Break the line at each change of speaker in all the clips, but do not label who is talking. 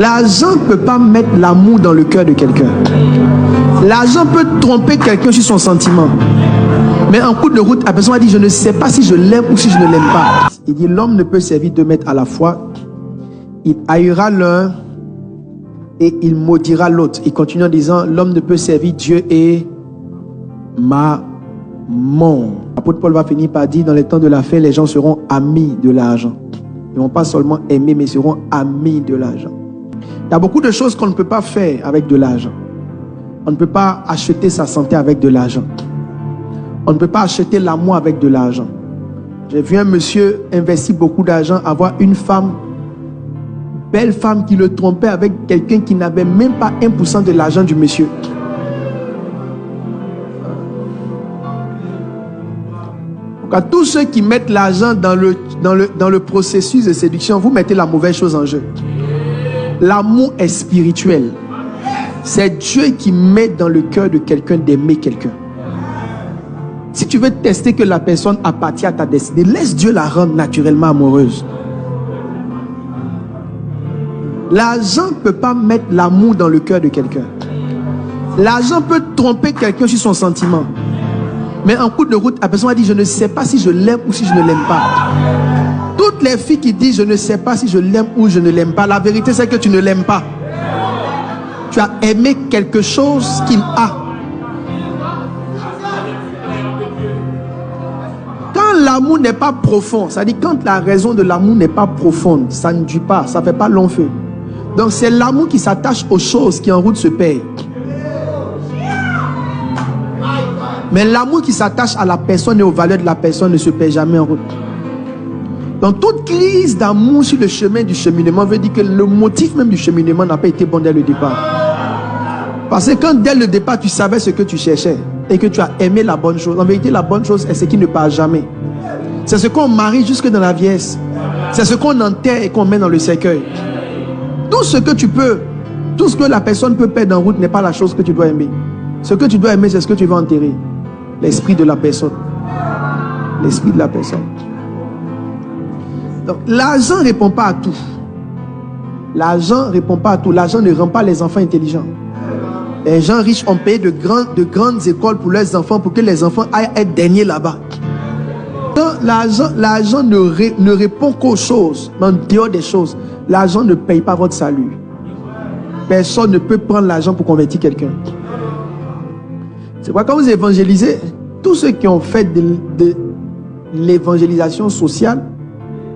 L'argent ne peut pas mettre l'amour dans le cœur de quelqu'un. L'argent peut tromper quelqu'un sur son sentiment. Mais en cours de route, la personne a dit, je ne sais pas si je l'aime ou si je ne l'aime pas. Il dit, l'homme ne peut servir deux maîtres à la fois. Il haïra l'un et il maudira l'autre. Il continue en disant, l'homme ne peut servir Dieu et mammon. L'apôtre Paul va finir par dire, dans les temps de la fin, les gens seront amis de l'argent. Ils ne vont pas seulement aimer, mais seront amis de l'argent. Il y a beaucoup de choses qu'on ne peut pas faire avec de l'argent. On ne peut pas acheter sa santé avec de l'argent. On ne peut pas acheter l'amour avec de l'argent. J'ai vu un monsieur investir beaucoup d'argent, avoir une femme, belle femme qui le trompait avec quelqu'un qui n'avait même pas 1% de l'argent du monsieur. Quand tous ceux qui mettent l'argent dans le processus de séduction, vous mettez la mauvaise chose en jeu. L'amour est spirituel. C'est Dieu qui met dans le cœur de quelqu'un d'aimer quelqu'un. Si tu veux tester que la personne appartient à ta destinée, laisse Dieu la rendre naturellement amoureuse. L'argent ne peut pas mettre l'amour dans le cœur de quelqu'un. L'argent peut tromper quelqu'un sur son sentiment. Mais en cours de route, la personne a dit, je ne sais pas si je l'aime ou si je ne l'aime pas. Toutes les filles qui disent, je ne sais pas si je l'aime ou je ne l'aime pas, la vérité c'est que tu ne l'aimes pas. Tu as aimé quelque chose qu'il a. Quand l'amour n'est pas profond, c'est-à-dire quand la raison de l'amour n'est pas profonde, ça ne dure pas, ça ne fait pas long feu. Donc c'est l'amour qui s'attache aux choses qui en route se payent. Mais l'amour qui s'attache à la personne et aux valeurs de la personne ne se paie jamais en route. Donc toute crise d'amour sur le chemin du cheminement veut dire que le motif même du cheminement n'a pas été bon dès le départ. Parce que quand dès le départ tu savais ce que tu cherchais et que tu as aimé la bonne chose, en vérité la bonne chose est ce qui ne part jamais. C'est ce qu'on marie jusque dans la vieillesse. C'est ce qu'on enterre et qu'on met dans le cercueil. Tout ce que tu peux, tout ce que la personne peut perdre en route n'est pas la chose que tu dois aimer. Ce que tu dois aimer, c'est ce que tu vas enterrer. L'esprit de la personne. L'esprit de la personne. Donc, l'argent ne répond pas à tout. L'argent ne répond pas à tout. L'argent ne rend pas les enfants intelligents. Les gens riches ont payé de grandes écoles pour leurs enfants, pour que les enfants aillent être derniers là-bas. L'argent ne répond qu'aux choses, mais en dehors des choses. L'argent ne paye pas votre salut. Personne ne peut prendre l'argent pour convertir quelqu'un. C'est pourquoi quand vous évangélisez, tous ceux qui ont fait de l'évangélisation sociale,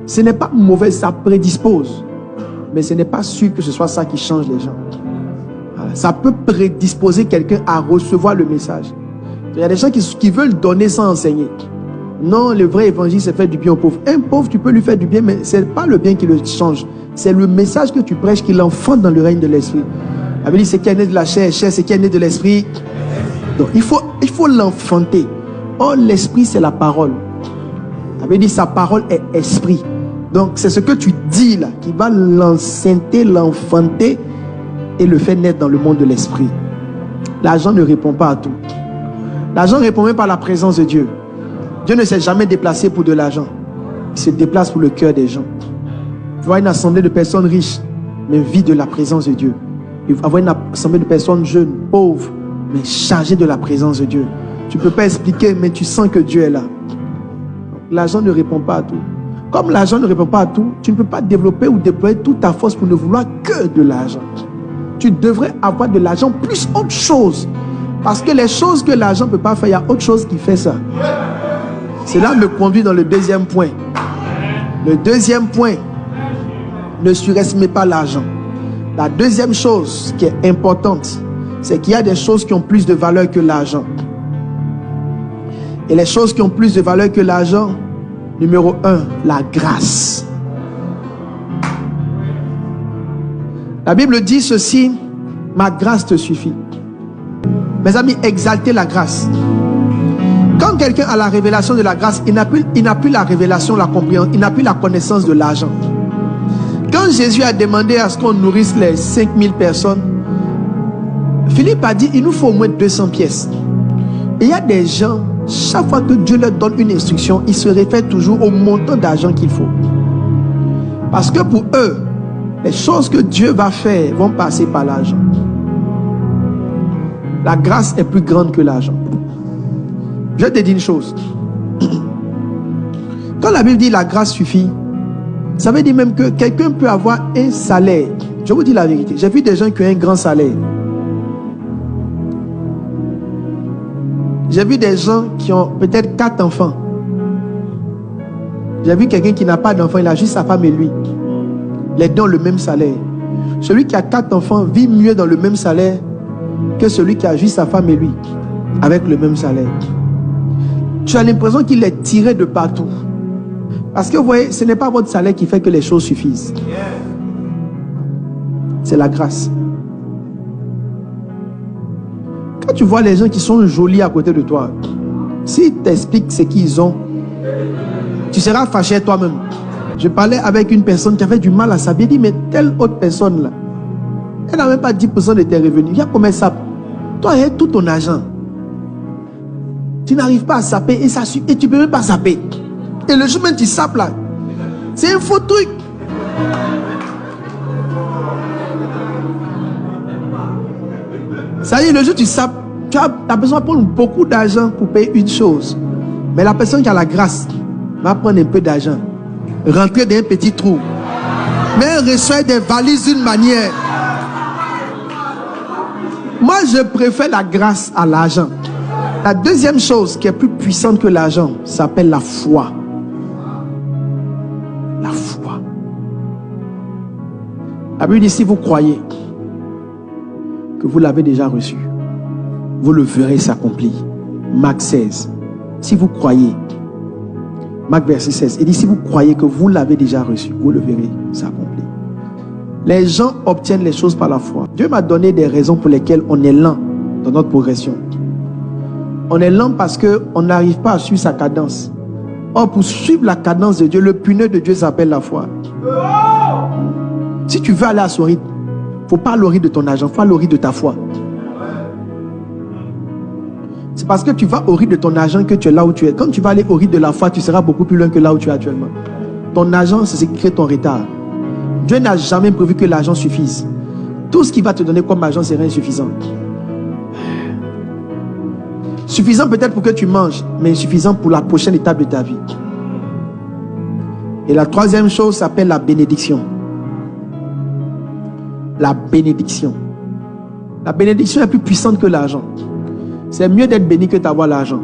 ce n'est pas mauvais, ça prédispose. Mais ce n'est pas sûr que ce soit ça qui change les gens. Voilà. Ça peut prédisposer quelqu'un à recevoir le message. Il y a des gens qui veulent donner sans enseigner. Non, le vrai évangile, c'est faire du bien aux pauvres. Un pauvre, tu peux lui faire du bien, mais ce n'est pas le bien qui le change. C'est le message que tu prêches qui l'enfante dans le règne de l'esprit. La Bible dit, c'est qui est né de la chair, c'est qui est né de l'esprit. Donc, il faut l'enfanter. Or, l'esprit, c'est la parole. La Bible dit, sa parole est esprit. Donc, c'est ce que tu dis là, qui va l'enceinte, l'enfanter et le faire naître dans le monde de l'esprit. L'argent ne répond pas à tout. L'argent ne répond même pas à la présence de Dieu. Dieu ne s'est jamais déplacé pour de l'argent. Il se déplace pour le cœur des gens. Tu vois une assemblée de personnes riches, mais vide de la présence de Dieu. Il va avoir une assemblée de personnes jeunes, pauvres, mais chargées de la présence de Dieu. Tu ne peux pas expliquer, mais tu sens que Dieu est là. L'argent ne répond pas à tout. Comme l'argent ne répond pas à tout, tu ne peux pas développer ou déployer toute ta force pour ne vouloir que de l'argent. Tu devrais avoir de l'argent plus autre chose. Parce que les choses que l'argent ne peut pas faire, il y a autre chose qui fait ça. Cela me conduit dans le deuxième point. Le deuxième point, ne surestimez pas l'argent. La deuxième chose qui est importante, c'est qu'il y a des choses qui ont plus de valeur que l'argent. Et les choses qui ont plus de valeur que l'argent, numéro 1, la grâce. La Bible dit ceci, ma grâce te suffit. Mes amis, exaltez la grâce. Quand quelqu'un a la révélation de la grâce, il n'a plus la révélation, la compréhension, il n'a plus la connaissance de l'argent. Quand Jésus a demandé à ce qu'on nourrisse les 5000 personnes, Philippe a dit, il nous faut au moins 200 pièces. Et il y a des gens, chaque fois que Dieu leur donne une instruction, ils se réfèrent toujours au montant d'argent qu'il faut. Parce que pour eux, Les choses que Dieu va faire vont passer par l'argent. La grâce est plus grande que l'argent. Je te dis une chose. Quand la Bible dit la grâce suffit, ça veut dire même que quelqu'un peut avoir un salaire. Je vous dis la vérité. J'ai vu des gens qui ont un grand salaire. J'ai vu des gens qui ont peut-être 4 enfants. J'ai vu quelqu'un qui n'a pas d'enfant, il a juste sa femme et lui. Les deux ont le même salaire. Celui qui a 4 enfants vit mieux dans le même salaire que celui qui a juste sa femme et lui, avec le même salaire. Tu as l'impression qu'il est tiré de partout. Parce que vous voyez, ce n'est pas votre salaire qui fait que les choses suffisent. C'est la grâce. Quand tu vois les gens qui sont jolis à côté de toi, s'ils t'expliquent ce qu'ils ont, tu seras fâché toi-même. Je parlais avec une personne qui avait du mal à s'habiller. Elle dit, mais telle autre personne là, elle n'a même pas 10% de tes revenus. Il y a combien ça? Toi, il y a tout ton argent. Tu n'arrives pas à saper et tu ne peux même pas saper. Et le jour même tu sapes là, c'est un faux truc. Ça y est, le jour tu sapes, tu as besoin de prendre beaucoup d'argent pour payer une chose. Mais la personne qui a la grâce va prendre un peu d'argent, rentrer dans un petit trou, mais elle reçoit des valises d'une manière. Moi, je préfère la grâce à l'argent. La deuxième chose qui est plus puissante que l'argent s'appelle la foi. La foi. La Bible dit, si vous croyez que vous l'avez déjà reçu, vous le verrez s'accomplir. Marc 16. Si vous croyez, Marc verset 16, il dit, si vous croyez que vous l'avez déjà reçu, vous le verrez s'accomplir. Les gens obtiennent les choses par la foi. Dieu m'a donné des raisons pour lesquelles on est lent dans notre progression. On est lent parce qu'on n'arrive pas à suivre sa cadence. Or, pour suivre la cadence de Dieu, le pneu de Dieu s'appelle la foi. Si tu veux aller à son rythme, il ne faut pas aller au rythme de ton argent, il faut aller au rythme de ta foi. C'est parce que tu vas au rythme de ton argent que tu es là où tu es. Quand tu vas aller au rythme de la foi, tu seras beaucoup plus loin que là où tu es actuellement. Ton argent, c'est ce qui crée ton retard. Dieu n'a jamais prévu que l'argent suffise. Tout ce qu'il va te donner comme argent sera insuffisant. Suffisant peut-être pour que tu manges, mais insuffisant pour la prochaine étape de ta vie. Et la troisième chose s'appelle la bénédiction. La bénédiction. La bénédiction est plus puissante que l'argent. C'est mieux d'être béni que d'avoir l'argent.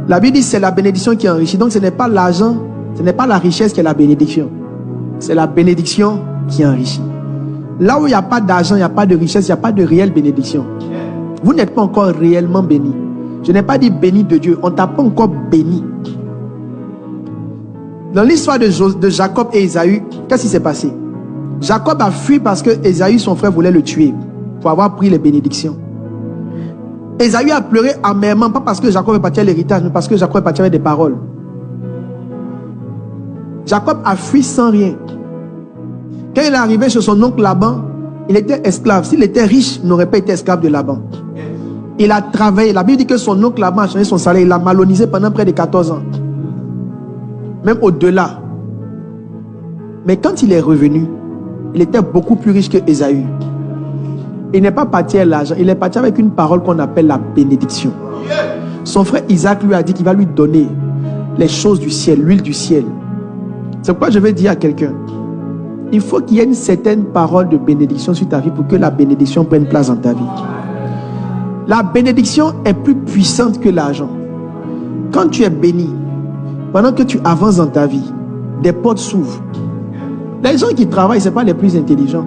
La Bible dit que c'est la bénédiction qui enrichit. Donc ce n'est pas l'argent, ce n'est pas la richesse qui est la bénédiction. C'est la bénédiction qui enrichit. Là où il n'y a pas d'argent, il n'y a pas de richesse, il n'y a pas de réelle bénédiction. Vous n'êtes pas encore réellement béni. Je n'ai pas dit béni de Dieu. On ne t'a pas encore béni. Dans l'histoire de Jacob et Ésaü, qu'est-ce qui s'est passé? Jacob a fui parce que Ésaü, son frère, voulait le tuer pour avoir pris les bénédictions. Ésaü a pleuré amèrement, pas parce que Jacob est parti à l'héritage, mais parce que Jacob est parti avec des paroles. Jacob a fui sans rien. Quand il est arrivé chez son oncle Laban, il était esclave. S'il était riche, il n'aurait pas été esclave de Laban. Il a travaillé. La Bible dit que son oncle Laban a changé son salaire. Il l'a malonisé pendant près de 14 ans. Même au-delà. Mais quand il est revenu, il était beaucoup plus riche que Ésaü. Il n'est pas parti à l'argent. Il est parti avec une parole qu'on appelle la bénédiction. Son frère Isaac lui a dit qu'il va lui donner les choses du ciel, l'huile du ciel. C'est pourquoi je vais dire à quelqu'un, il faut qu'il y ait une certaine parole de bénédiction sur ta vie pour que la bénédiction prenne place dans ta vie. La bénédiction est plus puissante que l'argent. Quand tu es béni, pendant que tu avances dans ta vie, des portes s'ouvrent. Les gens qui travaillent, ce n'est pas les plus intelligents.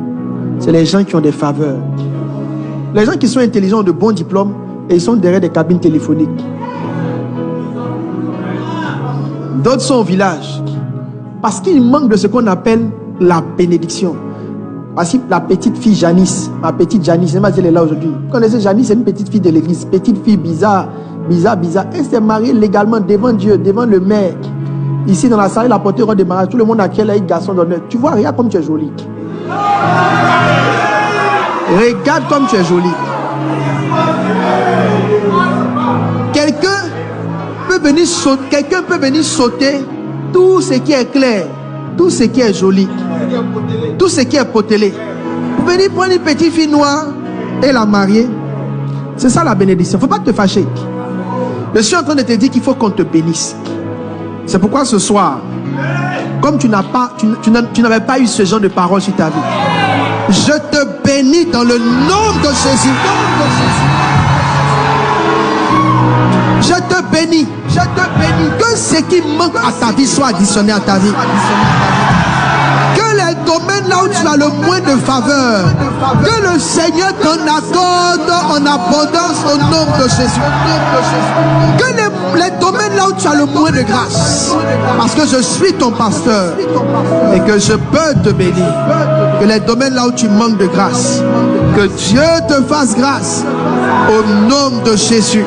C'est les gens qui ont des faveurs. Les gens qui sont intelligents ont de bons diplômes et ils sont derrière des cabines téléphoniques. D'autres sont au village. Parce qu'il manque de ce qu'on appelle la bénédiction. Voici la petite fille Janice. Ma petite Janice, elle est là aujourd'hui. Vous connaissez Janice, c'est une petite fille de l'église. Petite fille bizarre. Elle s'est mariée légalement devant Dieu, devant le maire. Ici dans la salle, la portée de mariage. Tout le monde a quel œil garçon d'honneur. Tu vois, regarde comme tu es jolie. Regarde comme tu es jolie. Quelqu'un peut venir sauter tout ce qui est clair, tout ce qui est joli. Tout ce qui est potelé. Vous venez prendre une petite fille noire et la marier. C'est ça la bénédiction. Il ne faut pas te fâcher. Je suis en train de te dire qu'il faut qu'on te bénisse. C'est pourquoi ce soir, comme tu n'avais pas eu ce genre de parole sur ta vie, je te bénis dans le nom de Jésus. Je te bénis. Je te bénis. Que ce qui manque à ta vie soit additionné à ta vie. Que les domaines là où tu as le moins de faveur, que le Seigneur t'en accorde en abondance au nom de Jésus. Que les domaines là où tu as le moins de grâce, parce que je suis ton pasteur et que je peux te bénir. Que les domaines là où tu manques de grâce, que Dieu te fasse grâce au nom de Jésus.